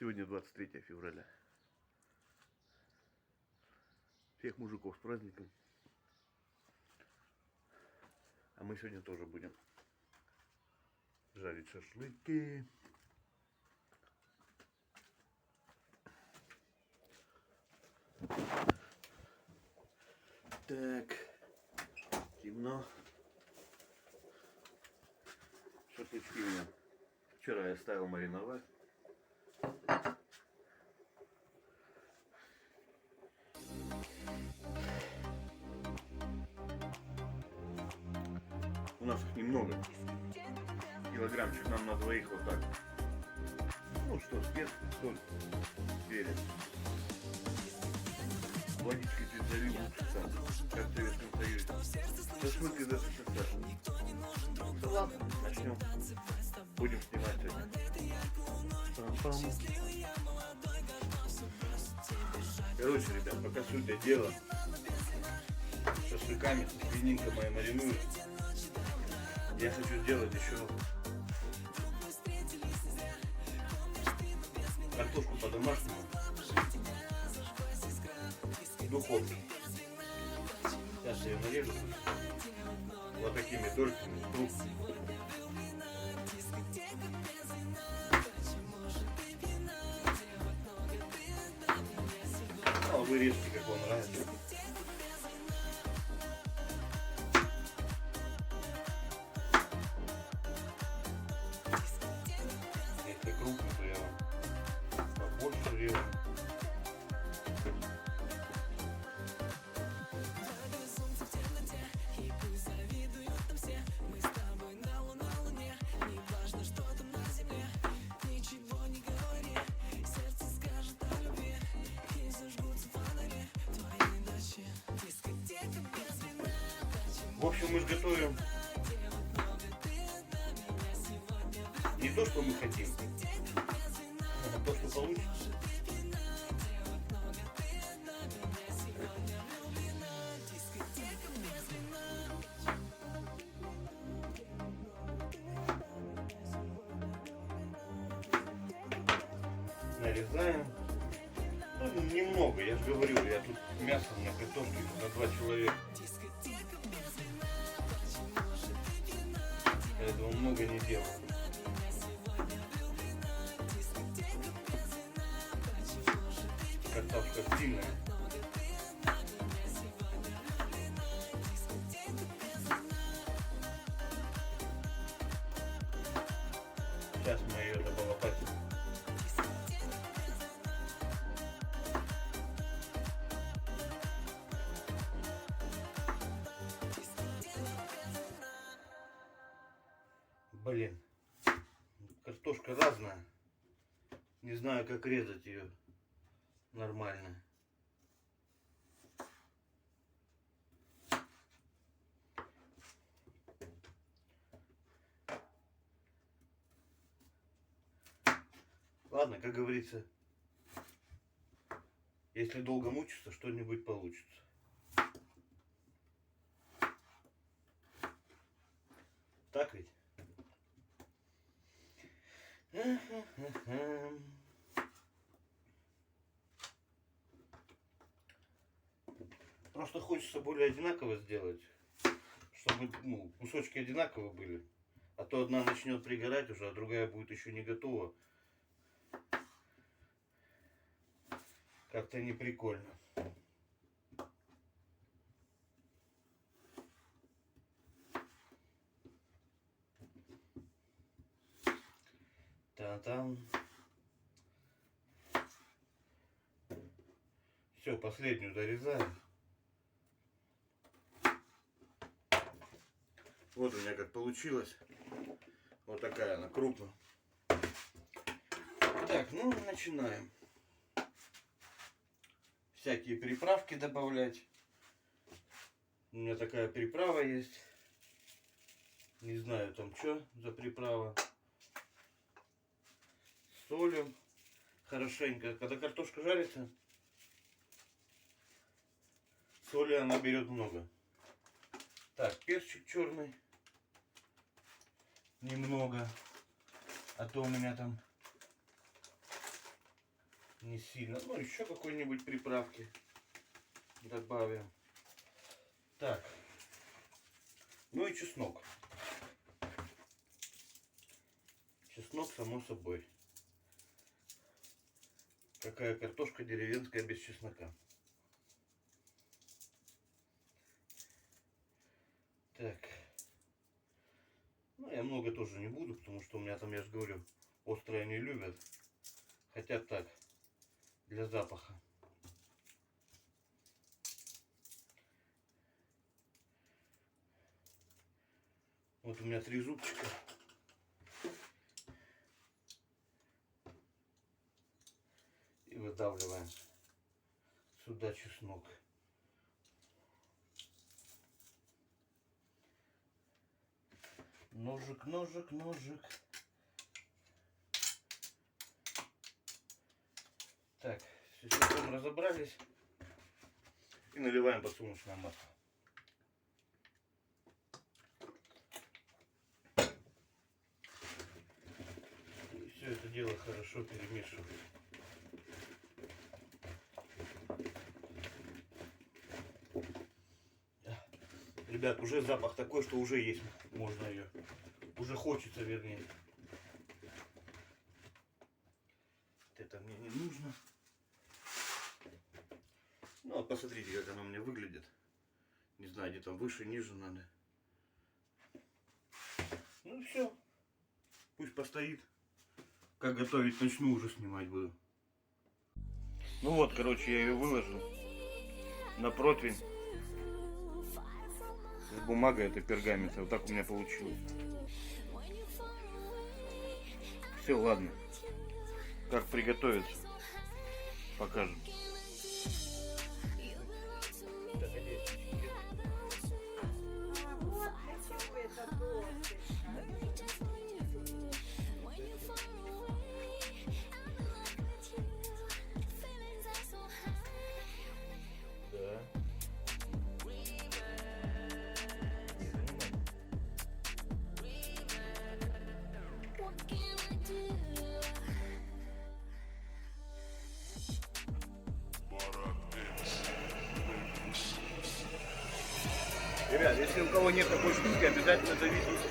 Сегодня 23 февраля. Всех мужиков с праздником. А мы сегодня тоже будем жарить шашлыки. Так, темно. Шашлычки у меня вчера я ставил мариновать. У нас их немного. Килограммчик нам на двоих вот так. Ну что, спец, соль, перец. Водичкой чуть залил, как в Советском Союзе. Шашлык из СССР. Да ладно, начнем. Будем снимать сегодня. Короче, ребят, пока суть до дела. Шашлыками, свининка моя маринует. Я хочу сделать еще картошку по-домашнему в духовке. Сейчас я ее нарежу вот такими дольками крупными. А вы режьте, как вам нравится. Если крупно, то я побольше режу. В общем, мы же готовим не то, что мы хотим, а то, что получится. Нарезаем. Ну, немного, я же говорю, я тут мясо на картошке на 2 человека. Этого много не делаю. Картошка сильная. Сейчас мы ее добавим. Блин, картошка разная. Не знаю, как резать ее нормально. Ладно, как говорится, если долго мучиться, что-нибудь получится. Так ведь? Просто хочется более одинаково сделать, чтобы кусочки одинаковые были. А то одна начнет пригорать уже, а другая будет еще не готова. Как-то не прикольно. Та-там. Все, последнюю дорезаем. Вот у меня как получилось. Вот такая она крупная. Так, ну начинаем. Всякие приправки добавлять. У меня такая приправа есть. Не знаю там что за приправа. Солим хорошенько. Когда картошка жарится, соли она берет много. Так, перчик черный. Немного. А то у меня там не сильно. Ну, еще какой-нибудь приправки добавим. Так. Ну и чеснок. Чеснок, само собой. Какая картошка деревенская без чеснока. Так. Ну, я много тоже не буду, потому что у меня там, я же говорю, острое не любят. Хотя так, для запаха. Вот у меня 3 зубчика. И выдавливаем сюда чеснок. Ножик, ножик, ножик. Так, с чесноком разобрались. И наливаем подсолнечное масло. И все это дело хорошо перемешиваем. Ребят, уже запах такой, что уже есть можно ее. Уже хочется, вернее. Это мне не нужно. Ну, вот посмотрите, как она у меня выглядит. Не знаю, где там выше, ниже надо. Ну все. Пусть постоит. Как готовить начну, уже снимать буду. Ну вот, короче, я ее выложил на противень. С бумагой, это пергамент. Вот так у меня получилось. Все, ладно. Как приготовиться, покажем. Ребят, если у кого нет такой штуки, обязательно заведите.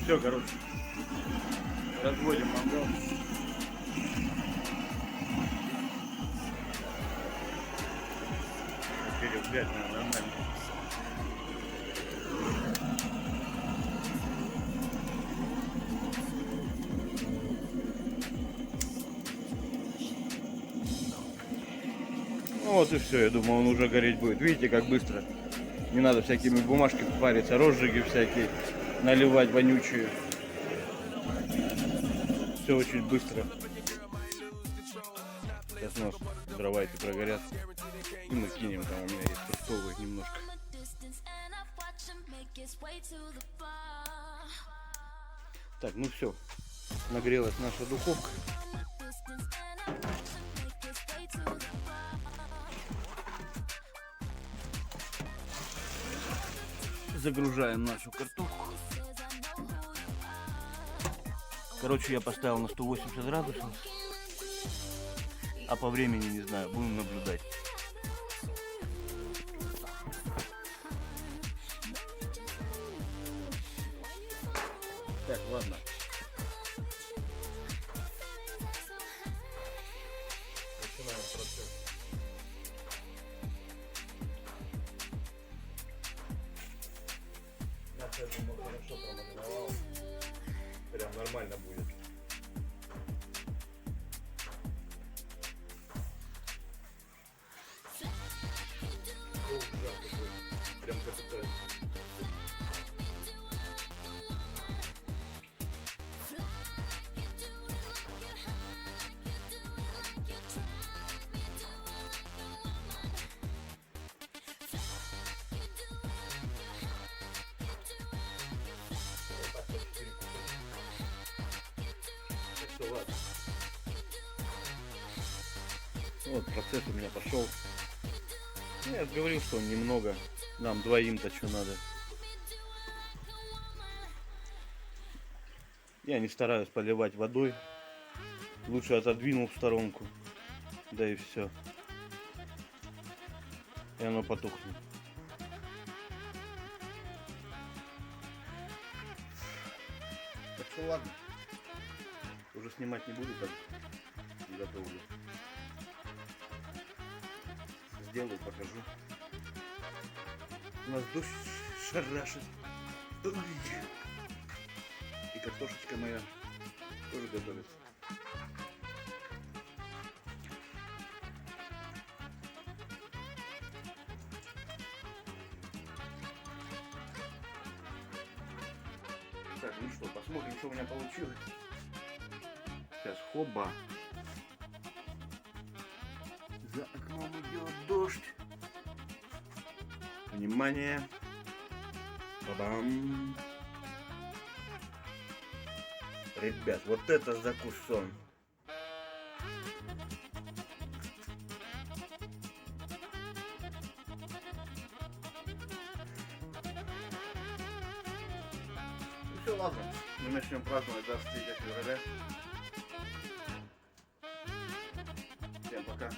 Все, короче, разводим мангал. Теперь взять нормально. Ну вот и все, я думаю, он уже гореть будет. Видите, как быстро. Не надо всякими бумажками париться, розжиги всякие наливать вонючие. Все очень быстро. Сейчас у нас дрова эти прогорят. И мы кинем, там у меня есть фруктовые немножко. Так, ну все. Нагрелась наша духовка. Загружаем нашу картошку. Короче, я поставил на 180 градусов. А по времени не знаю, будем наблюдать. Так, ладно. Начинаем процесс. Я думаю, хорошо промариновал. Прям нормально будет. Вот процесс у меня пошел. Я же говорил, что немного. Нам двоим-то что надо. Я не стараюсь поливать водой. Лучше отодвинул в сторонку. Да и все. И оно потухнет. Так что ладно. Уже снимать не буду, так готовлю. Сделаю, покажу. У нас дождь шарашит. Ой. И картошечка моя тоже готовится. Так, ну что, посмотрим, что у меня получилось. Сейчас хоба. За окном идет дождь. Внимание. Ба-бам. Ребят, вот это закусон. Ну все, ладно. Мы начнем праздновать 23 февраля. Всем пока.